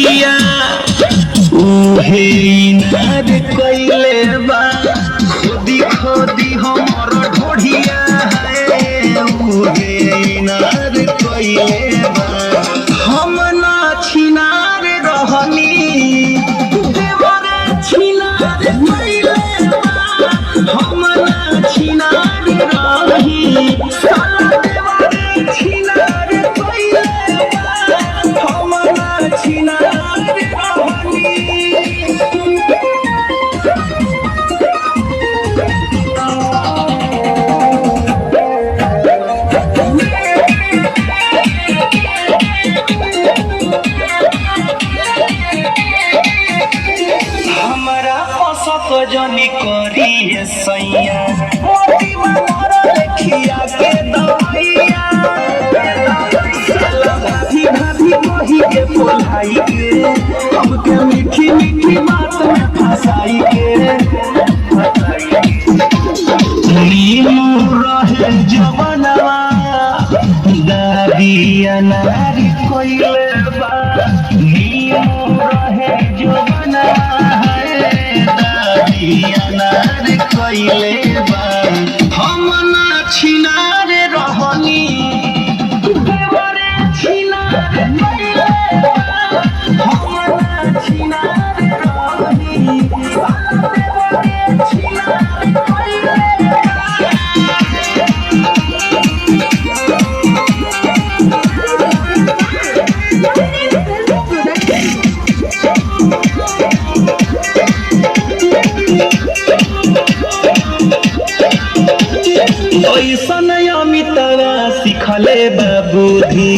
ढोढ़िया उहे इनार कइले बा खोदी खोदी हमर ढोढ़िया है उहे इनार कइले बा हम ना छिनार रहनी देवरे छिनार कइले बा हम ना छिनार रही साला देवरे छिनार कइले बा हम ना छिनार रहनी। हमरा औसत जनी करी है सैया मोती मार देखिया के दवाइया साला भाभी भाभी कही के बोलाई के हमके मीठी मीठी बात में फंसाई के नीमू रहे जवनवा दादिया नारी कोइले बा नीमू रहे जवनवा अनार कइले बा हम ना छिनार रहनी देवरे छिनार कइले बा हम ना छिनार रहनी देवरे छिनार कइले ऐसन अमितवा सिखले बा बुद्धि